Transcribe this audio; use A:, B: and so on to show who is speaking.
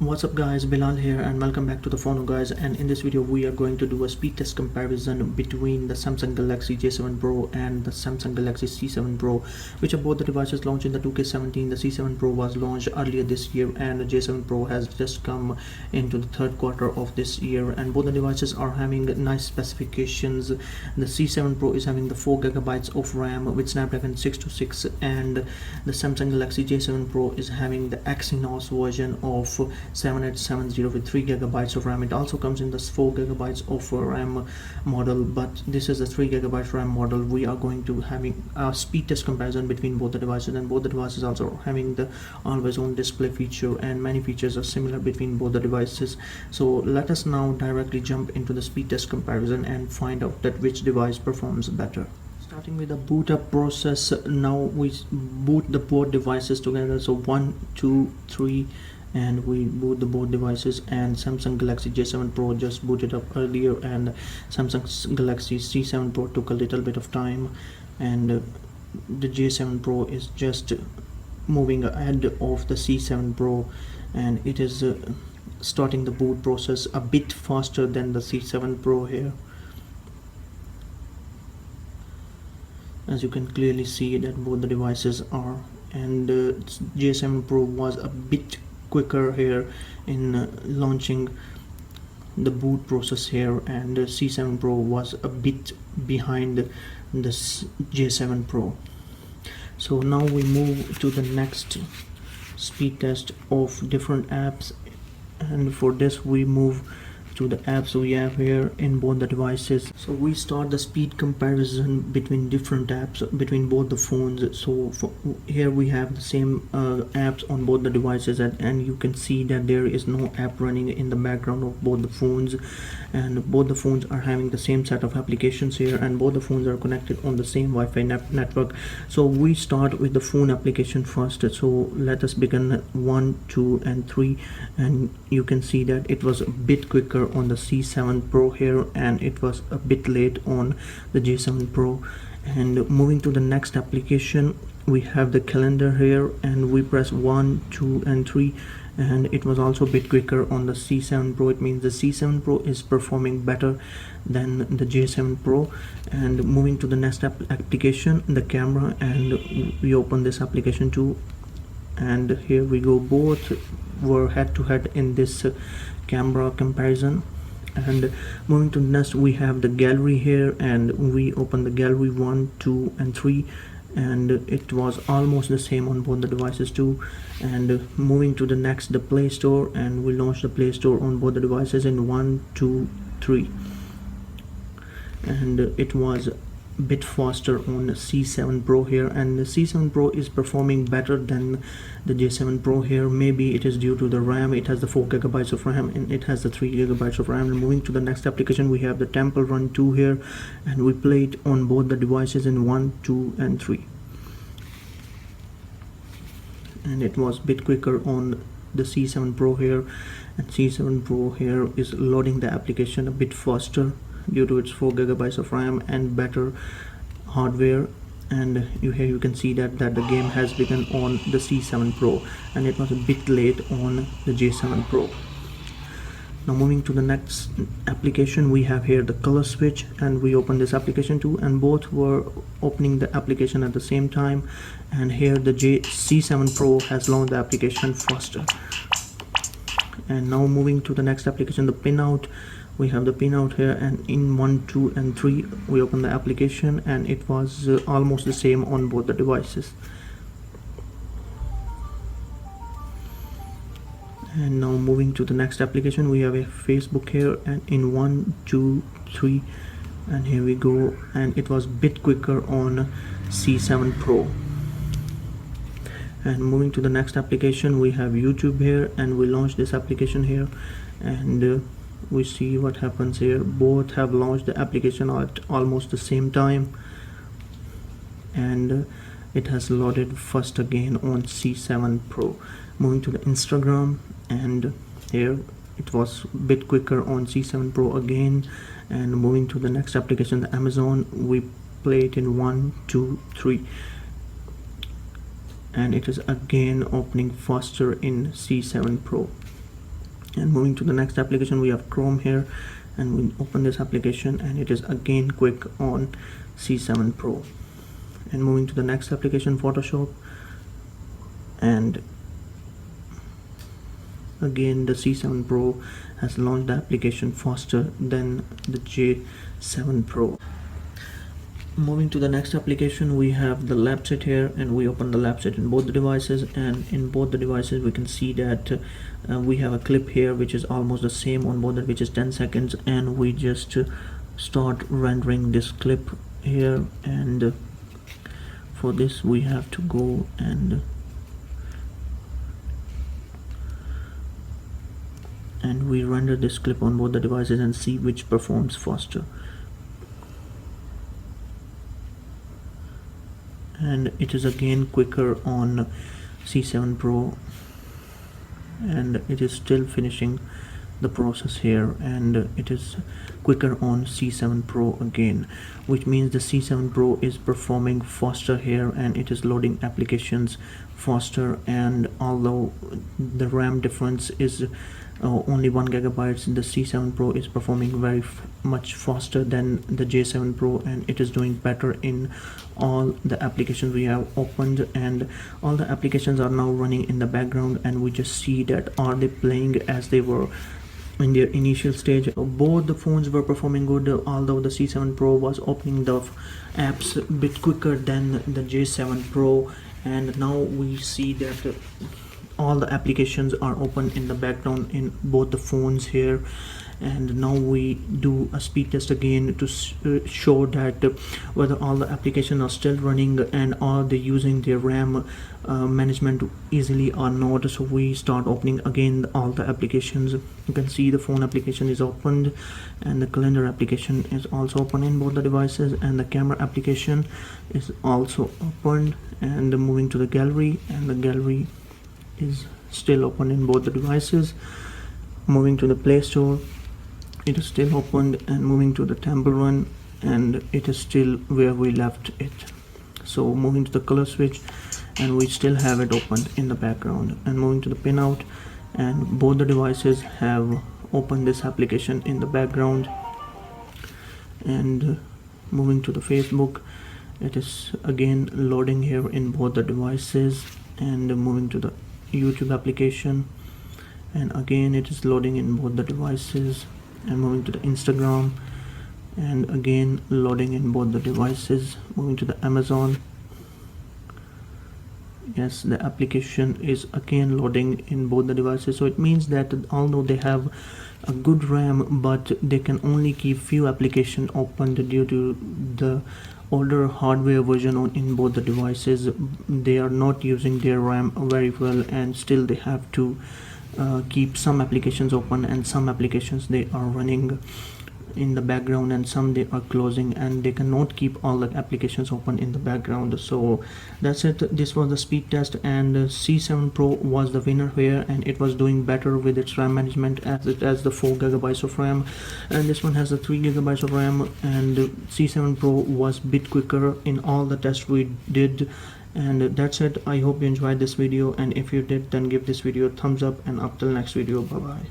A: What's up guys, Bilal here and welcome back to the phone guys. And in this video we are going to do a speed test comparison between the Samsung Galaxy J7 Pro and the Samsung Galaxy C7 Pro, which are both the devices launched in the 2K17. The C7 Pro was launched earlier this year and the J7 Pro has just come into the third quarter of this year, and both the devices are having nice specifications. The C7 Pro is having the 4GB of RAM with Snapdragon 626, and the Samsung Galaxy J7 Pro is having the Exynos version of 7870 with 3GB of RAM. It also comes in this 4GB of RAM model, but this is a 3GB RAM model. We are going to having a speed test comparison between both the devices, and both the devices also having the always on display feature, and many features are similar between both the devices. So let us now directly jump into the speed test comparison and find out that which device performs better. Starting with the boot up process, now we boot the both devices together. So 1 2 3 and we boot the both devices, and Samsung Galaxy J7 Pro just booted up earlier, and Samsung Galaxy C7 Pro took a little bit of time, and the J7 Pro is just moving ahead of the C7 Pro, and it is starting the boot process a bit faster than the C7 Pro here. As you can clearly see that both the devices are, and J7 Pro was a bit quicker here in launching the boot process here, and C7 Pro was a bit behind this J7 Pro. So now we move to the next speed test of different apps, and for this we move to the apps we have here in both the devices. So we start the speed comparison between different apps between both the phones. So here we have the same apps on both the devices, and you can see that there is no app running in the background of both the phones, and both the phones are having the same set of applications here, and both the phones are connected on the same Wi-Fi network. So we start with the phone application first. So let us begin 1 2 and 3, and you can see that it was a bit quicker on the C7 Pro here, and it was a bit late on the J7 Pro. And moving to the next application, we have the calendar here, and we press 1 2 and 3, and it was also a bit quicker on the C7 Pro. It means the C7 Pro is performing better than the J7 Pro. And moving to the next application, the camera, and we open this application too, and here we go, both were head to head in this camera comparison. And moving to the next, we have the gallery here, and we open the gallery 1 2 and 3, and it was almost the same on both the devices too. And moving to the next, the Play Store, and we launched the Play Store on both the devices in 1 2 3, and it was bit faster on the C7 Pro here, and the C7 Pro is performing better than the J7 Pro here. Maybe it is due to the RAM. It has the 4GB of RAM and it has the 3GB of RAM. And moving to the next application, we have the Temple Run 2 here, and we play it on both the devices in 1 2 and 3, and it was a bit quicker on the C7 Pro here, and C7 Pro here is loading the application a bit faster due to its 4GB of RAM and better hardware. And here you can see that the game has begun on the C7 Pro, and it was a bit late on the J7 Pro. Now moving to the next application, we have here the color switch, and we open this application too, and both were opening the application at the same time. And here the C7 Pro has launched the application faster. And now moving to the next application, the pinout. We have the pinout here, and in 1 2 and 3 we open the application, and it was almost the same on both the devices. And now moving to the next application, we have a Facebook here, and in 1 2 3, and here we go, and it was a bit quicker on C7 Pro. And moving to the next application, we have YouTube here, and we launched this application here, and we see what happens here. Both have launched the application at almost the same time, and it has loaded first again on C7 Pro. Moving to the Instagram, and here it was a bit quicker on C7 Pro again. And moving to the next application, the Amazon, we play it in 1 2 3, and it is again opening faster in C7 Pro. And moving to the next application, we have Chrome here, and we open this application and it is again quick on C7 Pro. And moving to the next application, Photoshop, and again the C7 Pro has launched the application faster than the J7 Pro. Moving to the next application, we have the lab set here, and we open the lab set in both the devices, and in both the devices we can see that we have a clip here which is almost the same on both, which is 10 seconds, and we just start rendering this clip here. And for this we have to go and we render this clip on both the devices and see which performs faster. And it is again quicker on C7 Pro, and it is still finishing the process here, and it is quicker on C7 Pro again, which means the C7 Pro is performing faster here, and it is loading applications faster. And although the RAM difference is only 1 GB, the C7 Pro is performing very much faster than the J7 Pro, and it is doing better in all the applications we have opened, and all the applications are now running in the background, and we just see that are they playing as they were in their initial stage. Both the phones were performing good, although the C7 Pro was opening the apps a bit quicker than the J7 Pro. And now we see that all the applications are open in the background in both the phones here. And now we do a speed test again to show that whether all the applications are still running and are they using their RAM management easily or not. So we start opening again all the applications. You can see the phone application is opened, and the calendar application is also open in both the devices, and the camera application is also opened. And moving to the gallery, and the gallery is still open in both the devices. Moving to the Play Store, it is still opened, and moving to the Temple Run, and it is still where we left it. So moving to the color switch, and we still have it opened in the background. And moving to the pinout, and both the devices have opened this application in the background. And moving to the Facebook, it is again loading here in both the devices. And moving to the YouTube application, and again it is loading in both the devices. And moving to the Instagram, and again loading in both the devices. Moving to the Amazon, yes, the application is again loading in both the devices. So it means that although they have a good RAM, but they can only keep few applications open due to the older hardware version in both the devices. They are not using their RAM very well, and still they have to keep some applications open, and some applications they are running in the background, and some they are closing, and they cannot keep all the applications open in the background. So that's it. This was the speed test, and C7 Pro was the winner here, and it was doing better with its RAM management as it has the 4 GB of RAM, and this one has the 3 GB of RAM. And C7 Pro was a bit quicker in all the tests we did. And that's it. I hope you enjoyed this video, and if you did, then give this video a thumbs up, and up till next video, bye bye.